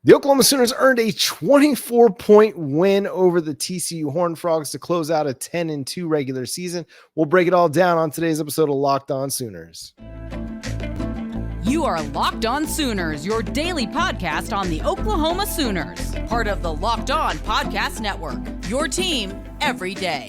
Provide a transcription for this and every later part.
The Oklahoma Sooners earned a 24-point win over the TCU Horned Frogs to close out a 10-2 regular season. We'll break it all down on today's episode of Locked On Sooners. You are Locked On Sooners, your daily podcast on the Oklahoma Sooners, part of the Locked On Podcast Network, your team every day.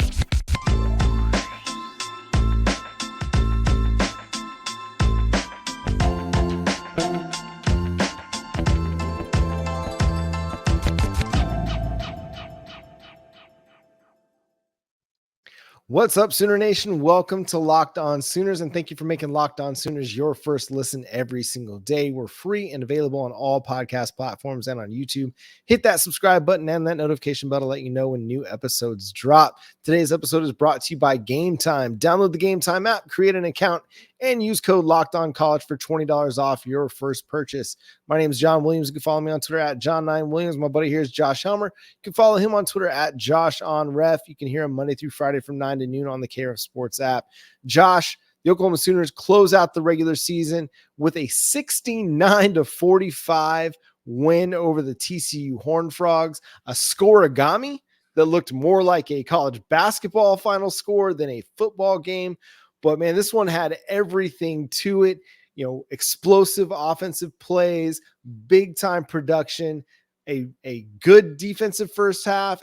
What's up, Sooner Nation? Welcome to Locked On Sooners, and thank you for making Locked On Sooners your first listen every single day. We're free and available on all podcast platforms and on YouTube. Hit that subscribe button and that notification bell to let you know when new episodes drop. Today's episode is brought to you by Game Time. Download the Game Time app, create an account, and use code LOCKEDONCollege for $20 off your first purchase. My name is John Williams. You can follow me on Twitter at John9Williams. My buddy here is Josh Helmer. You can follow him on Twitter at JoshOnRef. You can hear him Monday through Friday from 9 to noon on the KREF Sports app. Josh, the Oklahoma Sooners close out the regular season with a 69-45 win over the TCU Horned Frogs, a scoreagami that looked more like a college basketball final score than a football game. But man, this one had everything to it, explosive offensive plays, big time production, a good defensive first half,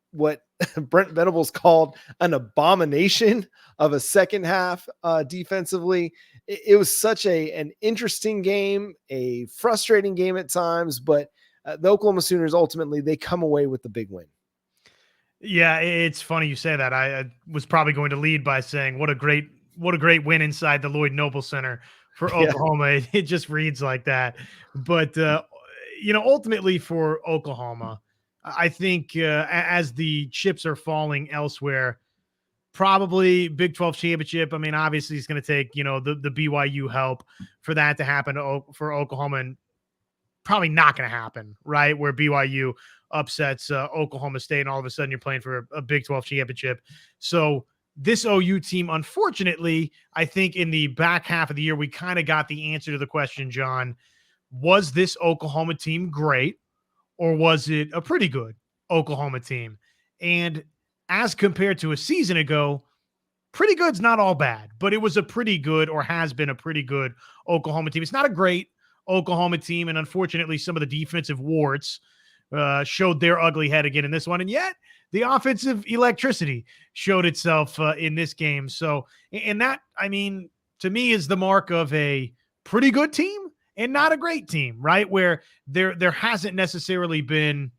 what Brent Venables called an abomination of a second half defensively. It was such an interesting game, a frustrating game at times, but the Oklahoma Sooners ultimately, they come away with the big win. Yeah, it's funny you say that. I was probably going to lead by saying what a great win inside the Lloyd Noble Center for Oklahoma. Yeah. It just reads like that. But ultimately for Oklahoma, I think as the chips are falling elsewhere, probably Big 12 championship. I mean, obviously it's going to take, the BYU help for that to happen for Oklahoma, and probably not going to happen, right? Where BYU upsets Oklahoma State and all of a sudden you're playing for a Big 12 championship. So this OU team, unfortunately, I think in the back half of the year, we kind of got the answer to the question, John, was this Oklahoma team great or was it a pretty good Oklahoma team? And as compared to a season ago, pretty good's not all bad, but it was a pretty good, or has been a pretty good Oklahoma team. It's not a great Oklahoma team, and unfortunately some of the defensive warts showed their ugly head again in this one, and yet the offensive electricity showed itself in this game. So, and that, I mean, to me is the mark of a pretty good team and not a great team, right? Where there hasn't necessarily been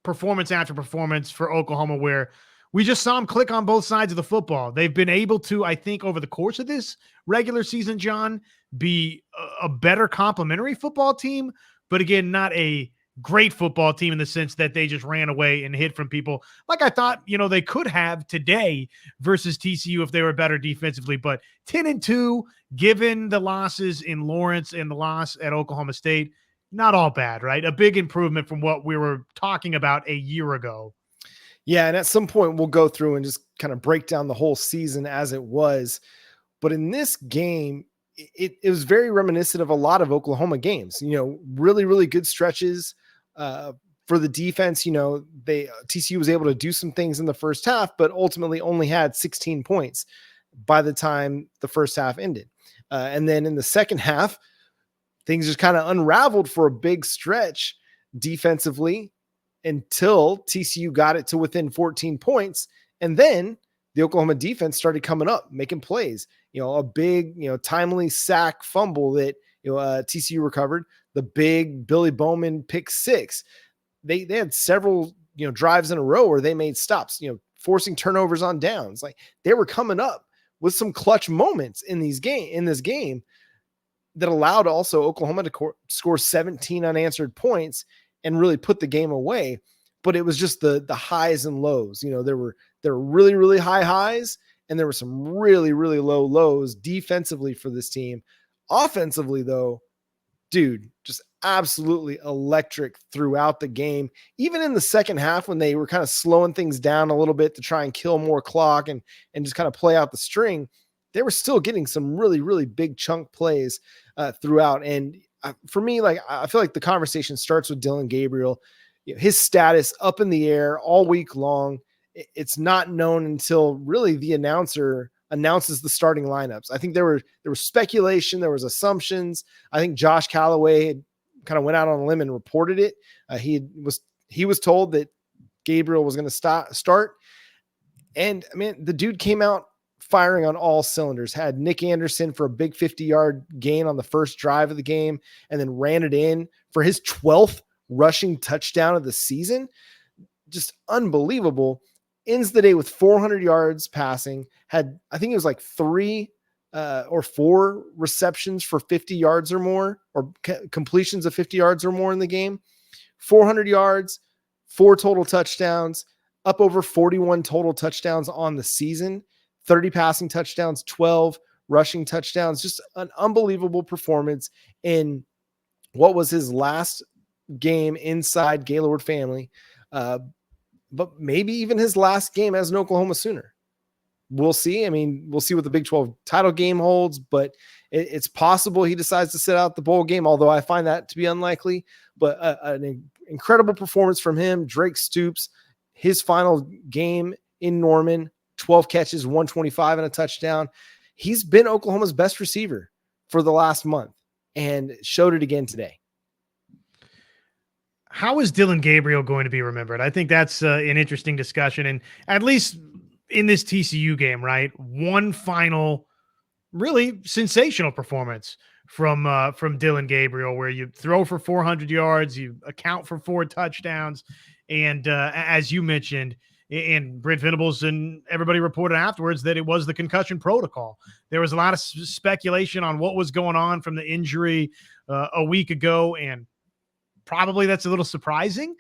performance after performance for Oklahoma where we just saw them click on both sides of the football. They've been able to, I think, over the course of this regular season, John, be a better complementary football team, but again, not a great football team in the sense that they just ran away and hid from people like I thought, they could have today versus TCU if they were better defensively. But 10-2, given the losses in Lawrence and the loss at Oklahoma State, not all bad, right? A big improvement from what we were talking about a year ago. Yeah, and at some point we'll go through and just kind of break down the whole season as it was. But in this game, it was very reminiscent of a lot of Oklahoma games, really, really good stretches for the defense. TCU was able to do some things in the first half, but ultimately only had 16 points by the time the first half ended. And then in the second half, things just kind of unraveled for a big stretch defensively until TCU got it to within 14 points. And then the Oklahoma defense started coming up, making plays, a big, timely sack fumble that, TCU recovered, the big Billy Bowman pick six. They had several, drives in a row where they made stops, forcing turnovers on downs. Like they were coming up with some clutch moments in this game that allowed also Oklahoma to score 17 unanswered points and really put the game away. But it was just the highs and lows. There were really, really high highs, and there were some really, really low lows defensively for this team. Offensively, though, dude, just absolutely electric throughout the game. Even in the second half when they were kind of slowing things down a little bit to try and kill more clock and just kind of play out the string, they were still getting some really, really big chunk plays throughout. And for me, like, I feel like the conversation starts with Dillon Gabriel. His status up in the air all week long. It's not known until really the announcer announces the starting lineups. I think there was speculation, there was assumptions. I think Josh Calloway had kind of went out on a limb and reported it. He was told that Gabriel was going to start. And I mean, the dude came out firing on all cylinders, had Nick Anderson for a big 50-yard gain on the first drive of the game, and then ran it in for his 12th rushing touchdown of the season. Just unbelievable. Ends the day with 400 yards passing, had, I think it was like 3 or 4 receptions for 50 yards or more, or completions of 50 yards or more in the game. 400 yards, 4 total touchdowns, up over 41 total touchdowns on the season, 30 passing touchdowns, 12 rushing touchdowns. Just an unbelievable performance in what was his last game inside Gaylord family, but maybe even his last game as an Oklahoma Sooner. We'll see. I mean, we'll see what the Big 12 title game holds, but it's possible he decides to sit out the bowl game, although I find that to be unlikely. But an incredible performance from him. Drake Stoops, his final game in Norman, 12 catches, 125 and a touchdown. He's been Oklahoma's best receiver for the last month and showed it again today. How is Dillon Gabriel going to be remembered? I think that's an interesting discussion. And at least in this TCU game, right? One final really sensational performance from Dillon Gabriel, where you throw for 400 yards, you account for 4 touchdowns. And as you mentioned, and Brent Venables and everybody reported afterwards that it was the concussion protocol. There was a lot of speculation on what was going on from the injury a week ago, and probably that's a little surprising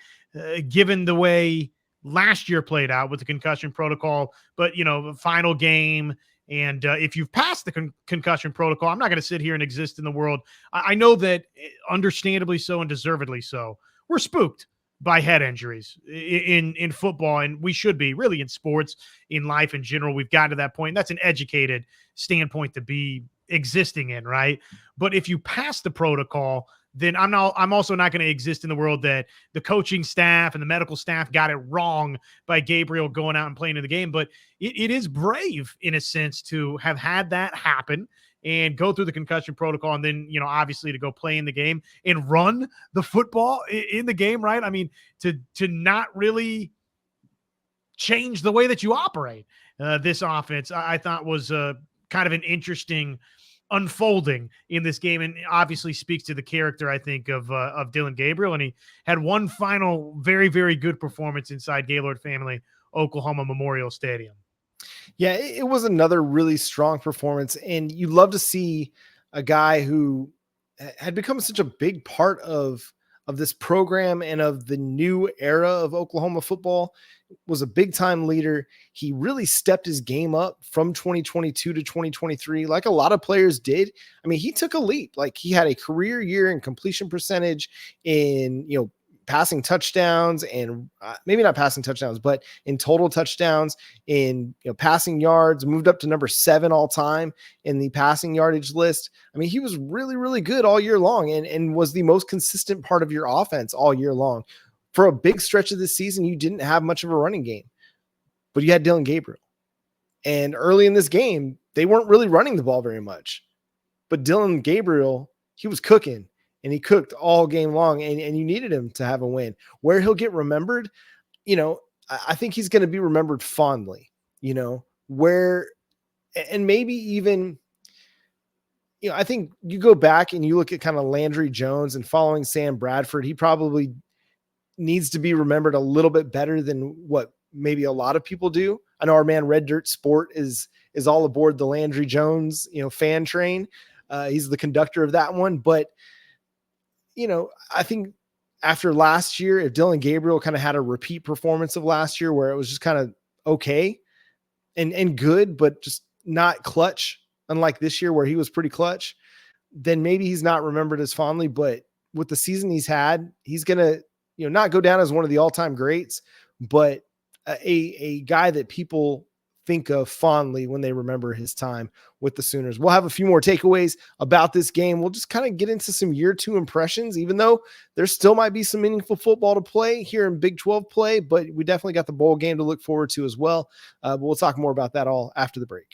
given the way last year played out with the concussion protocol. But, the final game, and if you've passed the concussion protocol, I'm not going to sit here and exist in the world. I know that understandably so and deservedly so, we're spooked by head injuries in football, and we should be really in sports, in life in general. We've gotten to that point. That's an educated standpoint to be existing in, right? But if you pass the protocol, then I'm also not going to exist in the world that the coaching staff and the medical staff got it wrong by Gabriel going out and playing in the game. But it is brave in a sense to have had that happen and go through the concussion protocol, and then, obviously to go play in the game and run the football in the game, right? I mean, to not really change the way that you operate this offense, I thought was kind of an interesting unfolding in this game, and obviously speaks to the character, I think, of Dillon Gabriel. And he had one final very, very good performance inside Gaylord Family Oklahoma Memorial Stadium. Yeah, it was another really strong performance, and you love to see a guy who had become such a big part of this program and of the new era of Oklahoma football, was a big time leader. He really stepped his game up from 2022 to 2023, like a lot of players did. I mean, he took a leap. Like, he had a career year in completion percentage, in, passing touchdowns, and maybe not passing touchdowns, but in total touchdowns, in passing yards, moved up to number 7 all time in the passing yardage list. I mean, he was really, really good all year long, and was the most consistent part of your offense all year long. For a big stretch of this season, you didn't have much of a running game, but you had Dillon Gabriel. And early in this game, they weren't really running the ball very much, but Dillon Gabriel, he was cooking. And he cooked all game long, and you needed him to have a win. Where he'll get remembered, I think he's going to be remembered fondly, where, and maybe even, I think you go back and you look at kind of Landry Jones and following Sam Bradford, he probably needs to be remembered a little bit better than what maybe a lot of people do. I know our man Red Dirt Sport is all aboard the Landry Jones, fan train. He's the conductor of that one, but I think after last year, if Dillon Gabriel kind of had a repeat performance of last year where it was just kind of okay and good, but just not clutch, unlike this year where he was pretty clutch, then maybe he's not remembered as fondly. But with the season he's had, he's going to, not go down as one of the all-time greats, but a guy that people think of fondly when they remember his time with the Sooners. We'll have a few more takeaways about this game. We'll just kind of get into some year 2 impressions, even though there still might be some meaningful football to play here in Big 12 play, but we definitely got the bowl game to look forward to as well. But we'll talk more about that all after the break.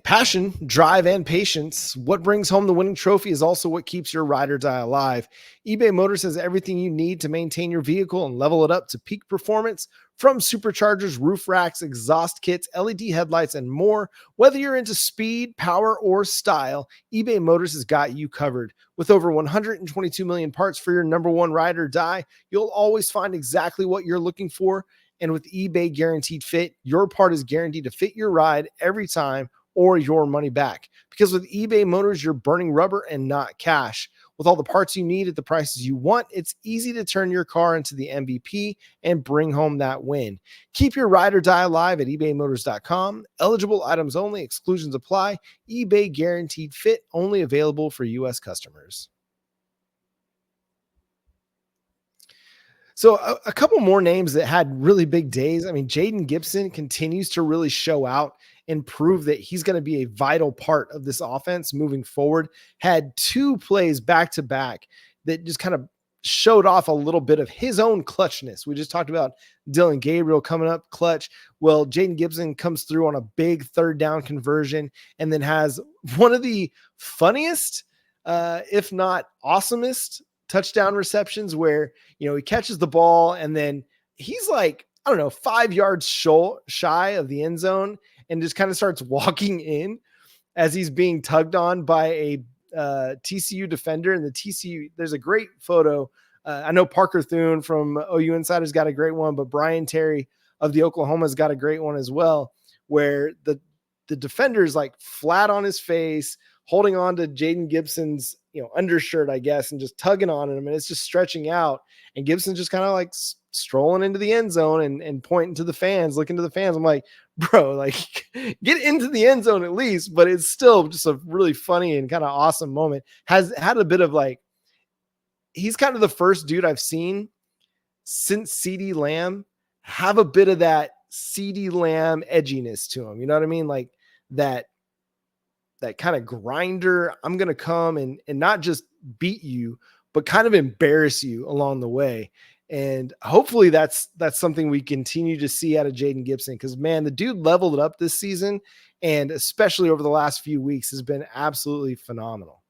Passion, drive, and patience. What brings home the winning trophy is also what keeps your ride or die alive. eBay Motors has everything you need to maintain your vehicle and level it up to peak performance, from superchargers, roof racks, exhaust kits, LED headlights, and more. Whether you're into speed, power, or style, eBay Motors has got you covered. With over 122 million parts for your number one ride or die, you'll always find exactly what you're looking for. And with eBay Guaranteed Fit, your part is guaranteed to fit your ride every time or your money back. Because with eBay Motors, you're burning rubber and not cash. With all the parts you need at the prices you want, it's easy to turn your car into the MVP and bring home that win. Keep your ride or die alive at ebaymotors.com. Eligible items only. Exclusions apply. eBay Guaranteed Fit, only available for U.S. customers. So a couple more names that had really big days. I mean, Jaden Gibson continues to really show out and prove that he's going to be a vital part of this offense moving forward. Had 2 plays back to back that just kind of showed off a little bit of his own clutchness. We just talked about Dillon Gabriel coming up clutch. Well, Jaden Gibson comes through on a big 3rd down conversion and then has one of the funniest, if not awesomest, touchdown receptions where, he catches the ball and then he's like, 5 yards shy of the end zone and just kind of starts walking in as he's being tugged on by a TCU defender. And the TCU, there's a great photo. I know Parker Thune from OU Insider's got a great one, but Brian Terry of the Oklahoma's got a great one as well, where the defender's like flat on his face, holding on to Jaden Gibson's, undershirt, I guess, and just tugging on him. And it's just stretching out. And Gibson's just kind of like strolling into the end zone and pointing to the fans, looking to the fans. I'm like, bro, like get into the end zone at least. But it's still just a really funny and kind of awesome moment. Has had a bit of like, he's kind of the first dude I've seen since CeeDee Lamb have a bit of that CeeDee Lamb edginess to him. You know what I mean? Like that kind of grinder. I'm going to come and not just beat you, but kind of embarrass you along the way. And hopefully that's something we continue to see out of Jaden Gibson, because man, the dude leveled it up this season, and especially over the last few weeks has been absolutely phenomenal.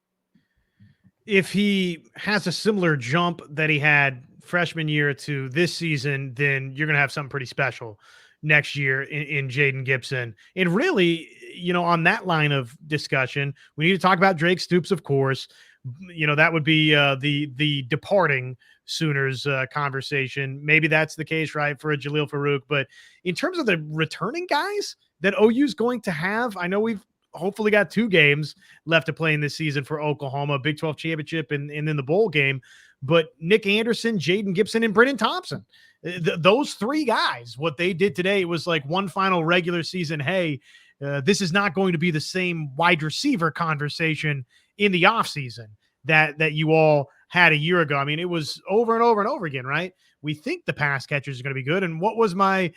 If he has a similar jump that he had freshman year to this season, then you're going to have something pretty special next year in Jaden Gibson. And really, on that line of discussion, we need to talk about Drake Stoops, of course. That would be the departing Sooners conversation. Maybe that's the case, right, for a Jalil Farouk. But in terms of the returning guys that OU is going to have, I know we've hopefully got 2 games left to play in this season for Oklahoma, Big 12 championship and then the bowl game. But Nick Anderson, Jaden Gibson, and Brennan Thompson, those 3 guys, what they did today was like one final regular season. Hey, this is not going to be the same wide receiver conversation in the offseason that you all had a year ago. I mean, it was over and over and over again, right? We think the pass catchers are going to be good. And what was I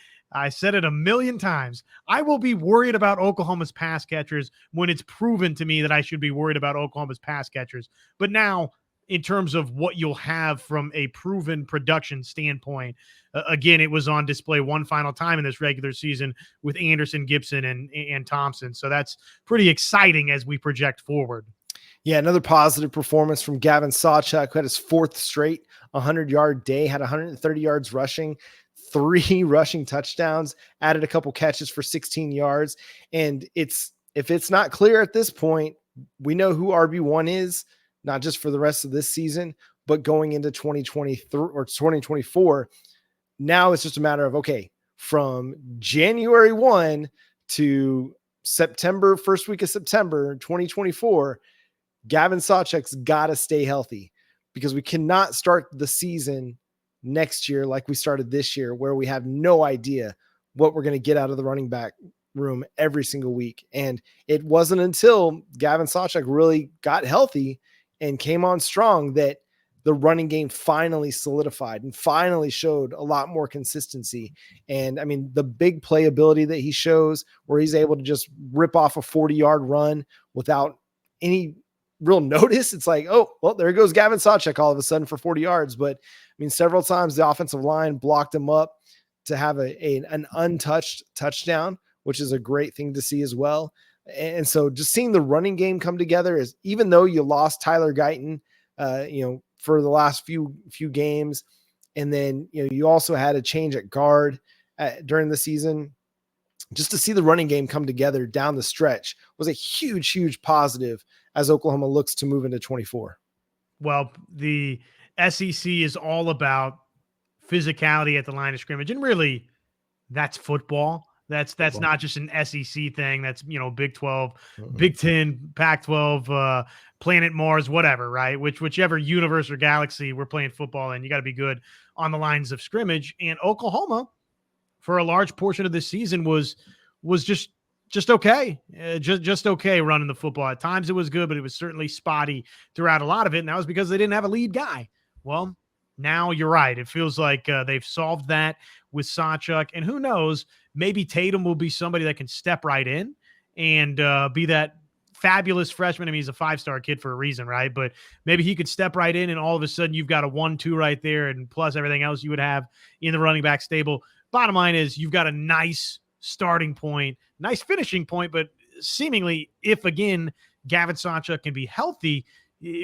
said it a million times, I will be worried about Oklahoma's pass catchers when it's proven to me that I should be worried about Oklahoma's pass catchers. But now, in terms of what you'll have from a proven production standpoint, again, it was on display one final time in this regular season with Anderson, Gibson, and Thompson. So that's pretty exciting as we project forward. Yeah, another positive performance from Gavin Sawchuk, who had his 4th straight 100-yard day, had 130 yards rushing, 3 rushing touchdowns, added a couple catches for 16 yards. And if it's not clear at this point, we know who RB1 is, not just for the rest of this season, but going into 2023 or 2024. Now it's just a matter of, okay, from January 1 to September, first week of September, 2024, Gavin Sawchuk's got to stay healthy, because we cannot start the season next year like we started this year, where we have no idea what we're going to get out of the running back room every single week. And it wasn't until Gavin Sawchuk really got healthy and came on strong that the running game finally solidified and finally showed a lot more consistency. And I mean, the big playability that he shows where he's able to just rip off a 40-yard run without any real notice. It's like, oh, well, there goes Gavin Sawchuk all of a sudden for 40 yards. But I mean, several times the offensive line blocked him up to have an untouched touchdown, which is a great thing to see as well. And so just seeing the running game come together is, even though you lost Tyler Guyton, for the last few games, and then, you also had a change at guard during the season, just to see the running game come together down the stretch was a huge, huge positive as Oklahoma looks to move into 24. Well, the SEC is all about physicality at the line of scrimmage, and really that's football. That's not just an SEC thing. That's, Big 12, Big 10, Pac-12, Planet Mars, whatever, right? Whichever universe or galaxy we're playing football in, you got to be good on the lines of scrimmage. And Oklahoma, for a large portion of this season, was just okay, just okay running the football. At times it was good, but it was certainly spotty throughout a lot of it. And that was because they didn't have a lead guy. Well, now you're right. It feels like they've solved that with Sawchuk, and who knows, maybe Tatum will be somebody that can step right in and be that fabulous freshman. I mean, he's a 5-star kid for a reason, right? But maybe he could step right in, and all of a sudden you've got a 1-2 right there, and plus everything else you would have in the running back stable. Bottom line is you've got a nice starting point, nice finishing point, but seemingly, if again Gavin Sawchuk can be healthy,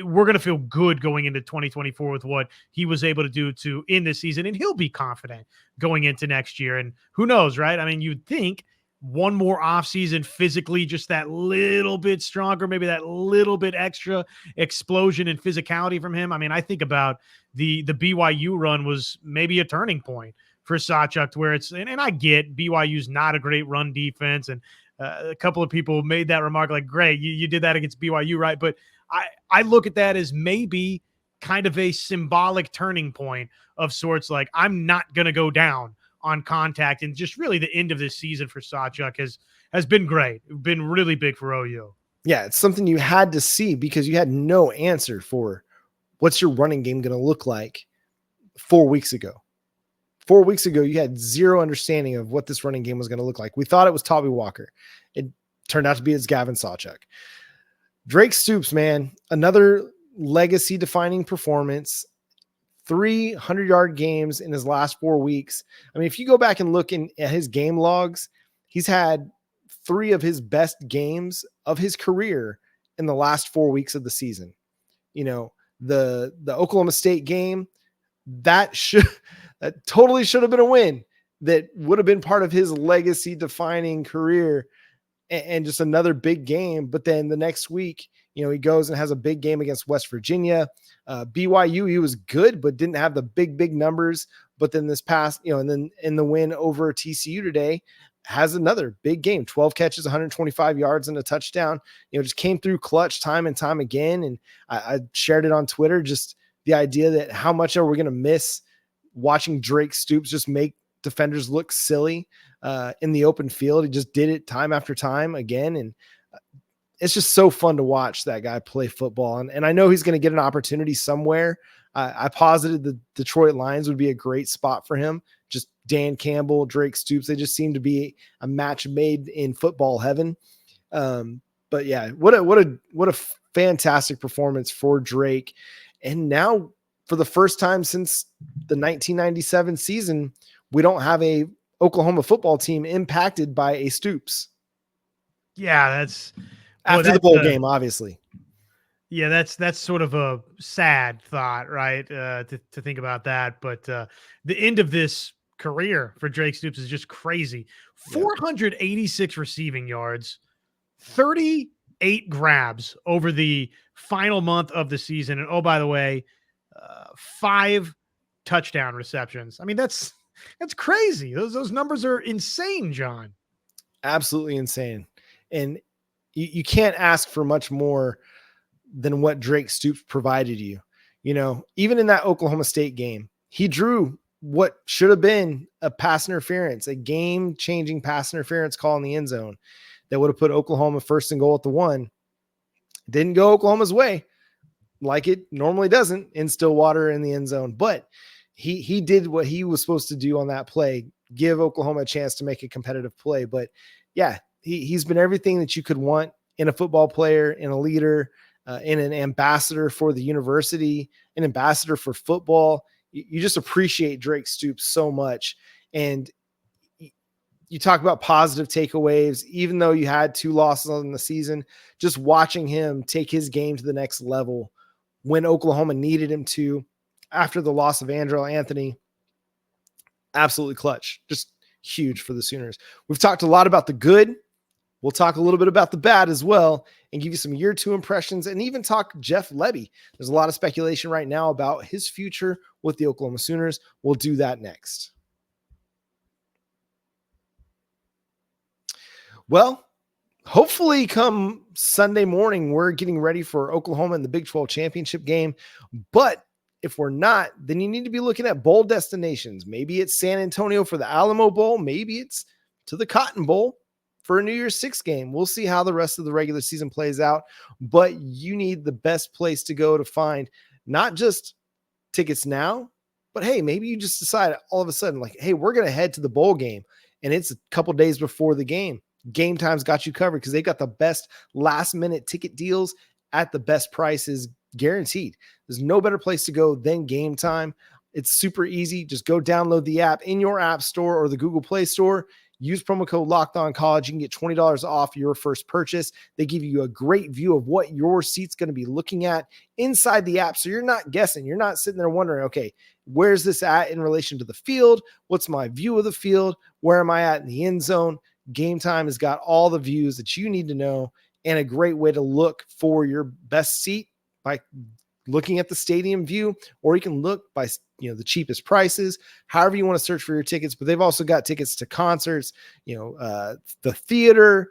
we're going to feel good going into 2024 with what he was able to do to in this season, and he'll be confident going into next year. And who knows, right? I mean, you'd think one more offseason physically, just that little bit stronger, maybe that little bit extra explosion and physicality from him. I mean, I think about the BYU run was maybe a turning point for Sawchuk, where it's, and I get BYU's not a great run defense, and a couple of people made that remark like, great, you did that against BYU, right? But I look at that as maybe kind of a symbolic turning point of sorts. Like, I'm not going to go down on contact, and just really the end of this season for Sawchuk has been great. Been really big for OU. Yeah, it's something you had to see because you had no answer for what's your running game going to look like 4 weeks ago. 4 weeks ago, you had zero understanding of what this running game was going to look like. We thought it was Tobby Walker. It turned out to be it's Gavin Sawchuk. Drake Stoops, man, another legacy-defining performance. 300-yard games in his last 4 weeks. I mean, if you go back and look at his game logs, he's had 3 of his best games of his career in the last 4 weeks of the season. The Oklahoma State game, that totally should have been a win. That would have been part of his legacy-defining career. And just another big game. But then the next week, he goes and has a big game against West Virginia. BYU, he was good, but didn't have the big numbers. But then this past, and then in the win over TCU today, has another big game, 12 catches, 125 yards and a touchdown, just came through clutch time and time again. And I shared it on Twitter, just the idea that how much are we going to miss watching Drake Stoops just make defenders look silly in the open field. He just did it time after time again. And it's just so fun to watch that guy play football. And I know he's going to get an opportunity somewhere. I posited the Detroit Lions would be a great spot for him. Just Dan Campbell, Drake Stoops. They just seem to be a match made in football heaven. But yeah, what a fantastic performance for Drake. And now for the first time since the 1997 season, we don't have a Oklahoma football team impacted by a Stoops. Yeah, that's after the bowl game, obviously. Yeah, that's sort of a sad thought, right? To think about that. But the end of this career for Drake Stoops is just crazy. 486 receiving yards, 38 grabs over the final month of the season. And oh, by the way, 5 touchdown receptions. I mean, that's crazy. Those numbers are insane, John. Absolutely insane. And you can't ask for much more than what Drake Stoops provided you. Even in that Oklahoma State game, he drew what should have been a pass interference, a game-changing pass interference call in the end zone that would have put Oklahoma first and goal at the 1. Didn't go Oklahoma's way, like it normally doesn't in Stillwater in the end zone, but he did what he was supposed to do on that play, give Oklahoma a chance to make a competitive play. But yeah, he's been everything that you could want in a football player, in a leader, in an ambassador for the university, an ambassador for football. You just appreciate Drake Stoops so much. And you talk about positive takeaways, even though you had 2 losses on the season, just watching him take his game to the next level when Oklahoma needed him to after the loss of Andrew Anthony. Absolutely clutch, just huge for the Sooners. We've talked a lot about the good. We'll talk a little bit about the bad as well and give you some year 2 impressions and even talk Jeff Lebby. There's a lot of speculation right now about his future with the Oklahoma Sooners. We'll do that next. Well, hopefully come Sunday morning, we're getting ready for Oklahoma in the Big 12 championship game. But if we're not, then you need to be looking at bowl destinations. Maybe it's San Antonio for the Alamo Bowl. Maybe it's to the Cotton Bowl for a New Year's Six game. We'll see how the rest of the regular season plays out. But you need the best place to go to find not just tickets now, but hey, maybe you just decide all of a sudden, like, hey, we're going to head to the bowl game. And it's a couple days before the game. Game Time's got you covered because they got the best last minute ticket deals at the best prices guaranteed. There's no better place to go than Game Time. It's super easy. Just go download the app in your app store or the Google Play Store. Use promo code LOCKEDONCollege. You can get $20 off your first purchase. They give you a great view of what your seat's going to be looking at inside the app. So you're not guessing. You're not sitting there wondering, okay, where's this at in relation to the field? What's my view of the field? Where am I at in the end zone? Game Time has got all the views that you need to know and a great way to look for your best seat by looking at the stadium view, or you can look by, the cheapest prices, however you want to search for your tickets. But they've also got tickets to concerts, the theater,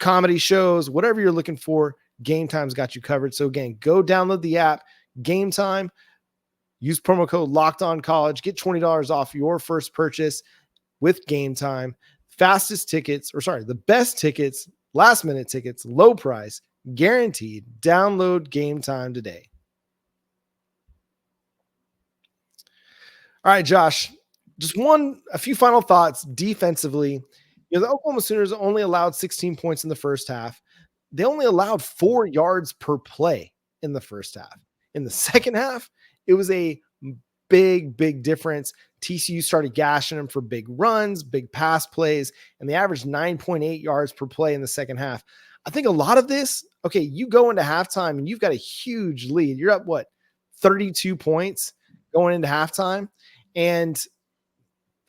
comedy shows, whatever you're looking for. Game Time's got you covered. So again, go download the app, Game Time, use promo code LOCKEDONCollege, get $20 off your first purchase with Game Time. The best tickets, last minute tickets, low price, guaranteed. Download Game Time today. All right, Josh, just a few final thoughts defensively. The Oklahoma Sooners only allowed 16 points in the first half. They only allowed 4 yards per play in the first half. In the second half, it was a big difference. TCU started gashing them for big runs, big pass plays, and they averaged 9.8 yards per play in the second half. I think a lot of this, okay, you go into halftime and you've got a huge lead. You're up, 32 points going into halftime. And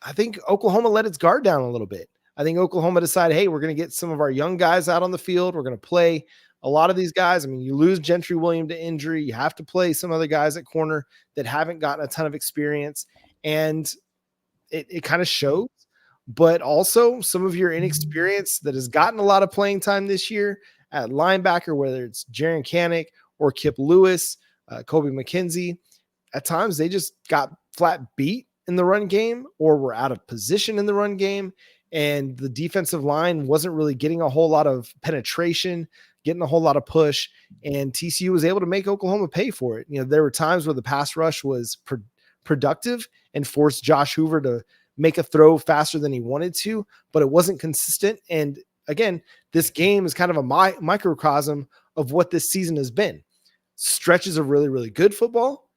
I think Oklahoma let its guard down a little bit. I think Oklahoma decided, hey, we're going to get some of our young guys out on the field. We're going to play a lot of these guys. I mean, you lose Gentry William to injury. You have to play some other guys at corner that haven't gotten a ton of experience. And it kind of shows. But also some of your inexperience that has gotten a lot of playing time this year at linebacker, whether it's Jaron Kanik or Kip Lewis, Kobe McKenzie, at times they just got flat beat in the run game or were out of position in the run game. And the defensive line wasn't really getting a whole lot of penetration, getting a whole lot of push. And TCU was able to make Oklahoma pay for it. There were times where the pass rush was productive and forced Josh Hoover to make a throw faster than he wanted to, but it wasn't consistent. And again, this game is kind of a microcosm of what this season has been. Stretches of really, really good football,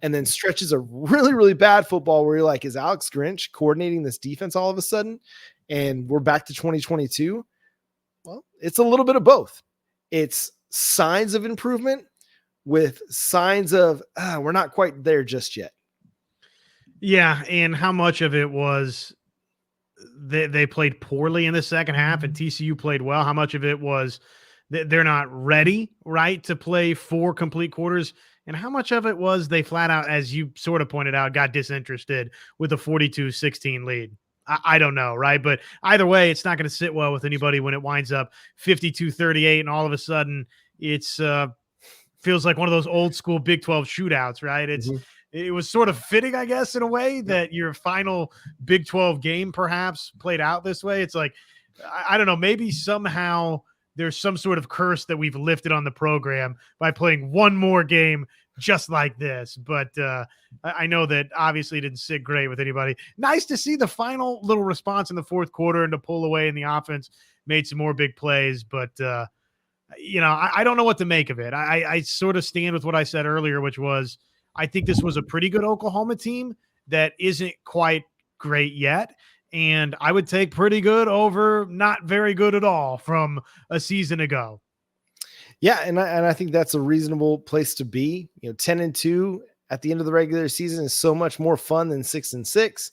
and then stretches of really, really bad football where you're like, is Alex Grinch coordinating this defense all of a sudden? And we're back to 2022. Well, it's a little bit of both. It's signs of improvement with signs of we're not quite there just yet. Yeah, and how much of it was they played poorly in the second half and TCU played well? How much of it was they're not ready, right, to play 4 complete quarters? And how much of it was they flat out, as you sort of pointed out, got disinterested with a 42-16 lead? I don't know, right? But either way, it's not going to sit well with anybody when it winds up 52-38 and all of a sudden it's feels like one of those old school Big 12 shootouts, right? It was sort of fitting, I guess, in a way that your final Big 12 game perhaps played out this way. It's like, I don't know, maybe somehow there's some sort of curse that we've lifted on the program by playing one more game just like this. But I know that obviously it didn't sit great with anybody. Nice to see the final little response in the fourth quarter and to pull away in the offense, made some more big plays. But, I don't know what to make of it. I sort of stand with what I said earlier, which was I think this was a pretty good Oklahoma team that isn't quite great yet. And I would take pretty good over not very good at all from a season ago. Yeah, and I think that's a reasonable place to be. 10-2 at the end of the regular season is so much more fun than 6-6.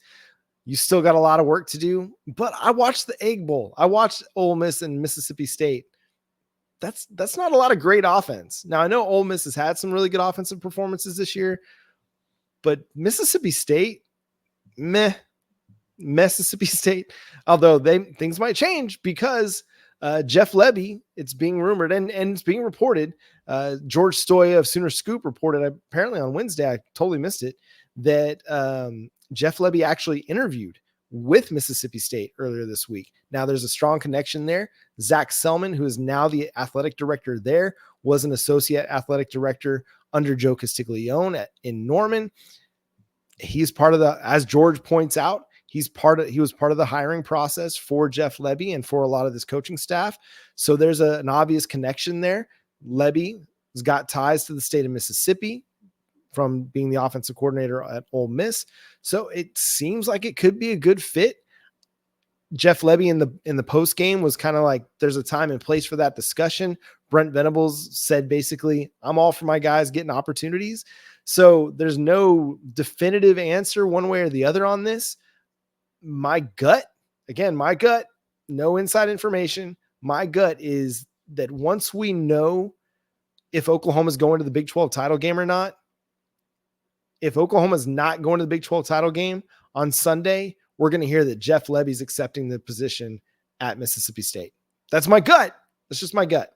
You still got a lot of work to do, but I watched the Egg Bowl. I watched Ole Miss and Mississippi State. That's not a lot of great offense. Now, I know Ole Miss has had some really good offensive performances this year, but Mississippi State, Mississippi State, although things might change because Jeff Lebby, it's being rumored and it's being reported. George Stoya of Sooner Scoop reported apparently on Wednesday, I totally missed it, that Jeff Lebby actually interviewed with Mississippi State earlier this week. Now there's a strong connection there. Zach Selman, who is now the athletic director there, was an associate athletic director under Joe Castiglione in Norman. He's part of as George points out, he was part of the hiring process for Jeff Lebby and for a lot of this coaching staff. So there's an obvious connection there. Lebby has got ties to the state of Mississippi from being the offensive coordinator at Ole Miss. So it seems like it could be a good fit. Jeff Lebby in the post game was kind of like, there's a time and place for that discussion. Brent Venables said, basically, I'm all for my guys getting opportunities. So there's no definitive answer one way or the other on this. My gut, no inside information. My gut is that once we know if Oklahoma's going to the Big 12 title game or not, if Oklahoma's not going to the Big 12 title game on Sunday, we're going to hear that Jeff Lebby's accepting the position at Mississippi State. That's my gut. That's just my gut.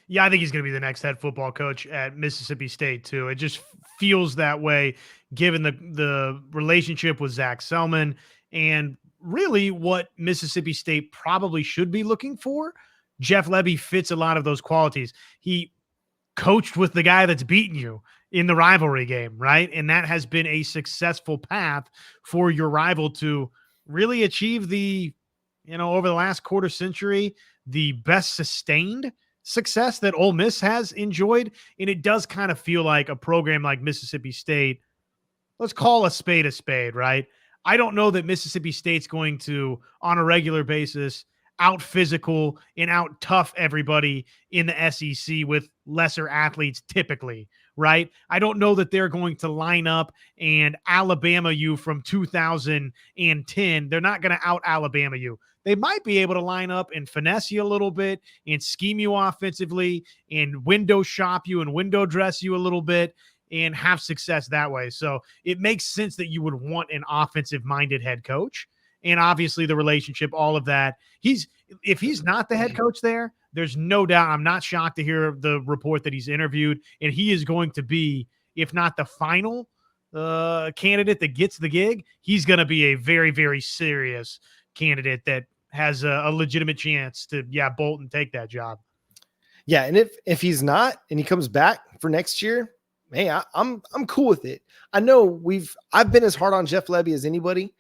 Yeah, I think he's going to be the next head football coach at Mississippi State too. It just feels that way given the relationship with Zach Selman and really what Mississippi State probably should be looking for. Jeff Lebby fits a lot of those qualities. He coached with the guy that's beaten you in the rivalry game, right? And that has been a successful path for your rival to really achieve the, over the last quarter century, the best sustained success that Ole Miss has enjoyed. And it does kind of feel like a program like Mississippi State, let's call a spade, right? I don't know that Mississippi State's going to, on a regular basis, out physical and out tough everybody in the SEC with lesser athletes typically, right? I don't know that they're going to line up and Alabama you from 2010. They're not going to out Alabama you. They might be able to line up and finesse you a little bit and scheme you offensively and window shop you and window dress you a little bit and have success that way. So it makes sense that you would want an offensive-minded head coach. And obviously the relationship, all of that. If he's not the head coach there, there's no doubt. I'm not shocked to hear the report that he's interviewed, and he is going to be, if not the final candidate that gets the gig, he's going to be a very, very serious candidate that has a legitimate chance to, bolt and take that job. Yeah, and if he's not, and he comes back for next year, hey, I'm cool with it. I know I've been as hard on Jeff Lebby as anybody.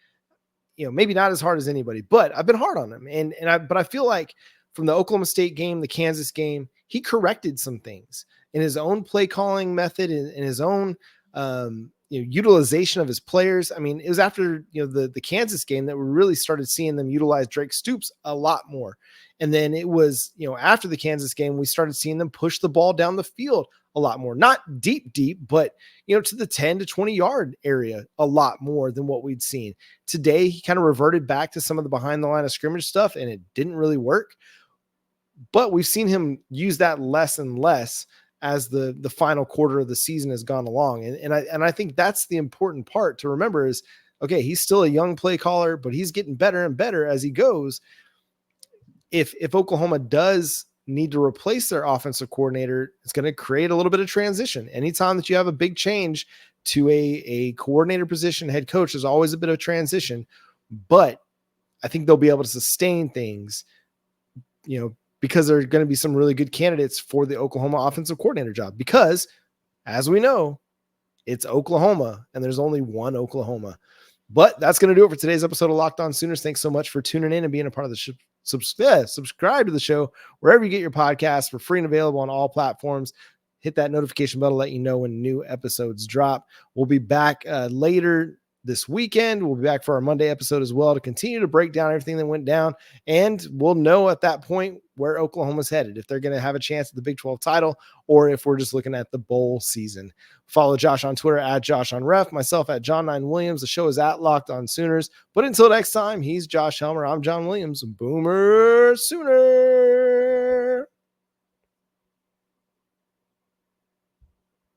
Maybe not as hard as anybody, but I've been hard on him. But I feel like from the Oklahoma State game, the Kansas game, he corrected some things in his own play calling method and in his own, utilization of his players. I mean, it was after, the Kansas game that we really started seeing them utilize Drake Stoops a lot more. And then it was, after the Kansas game, we started seeing them push the ball down the field a lot more, not deep, but, to the 10 to 20 yard area a lot more than what we'd seen. Today, he kind of reverted back to some of the behind the line of scrimmage stuff, and it didn't really work. But we've seen him use that less and less as the final quarter of the season has gone along. And I think that's the important part to remember is, okay, he's still a young play caller, but he's getting better and better as he goes. If Oklahoma does need to replace their offensive coordinator, it's going to create a little bit of transition. Anytime that you have a big change to a coordinator position, head coach, there's always a bit of transition, but I think they'll be able to sustain things, because there are going to be some really good candidates for the Oklahoma offensive coordinator job. Because, as we know, it's Oklahoma, and there's only one Oklahoma. But that's going to do it for today's episode of Locked On Sooners. Thanks so much for tuning in and being a part of the show. Subscribe to the show wherever you get your podcasts. We're free and available on all platforms. Hit that notification bell to let you know when new episodes drop. We'll be back later this weekend. We'll be back for our Monday episode as well to continue to break down everything that went down. And we'll know at that point where Oklahoma's headed, if they're going to have a chance at the Big 12 title or if we're just looking at the bowl season. Follow Josh on Twitter at JoshOnRef, myself at John9Williams. The show is at Locked On Sooners. But until next time, he's Josh Helmer. I'm John Williams. Boomer Sooner.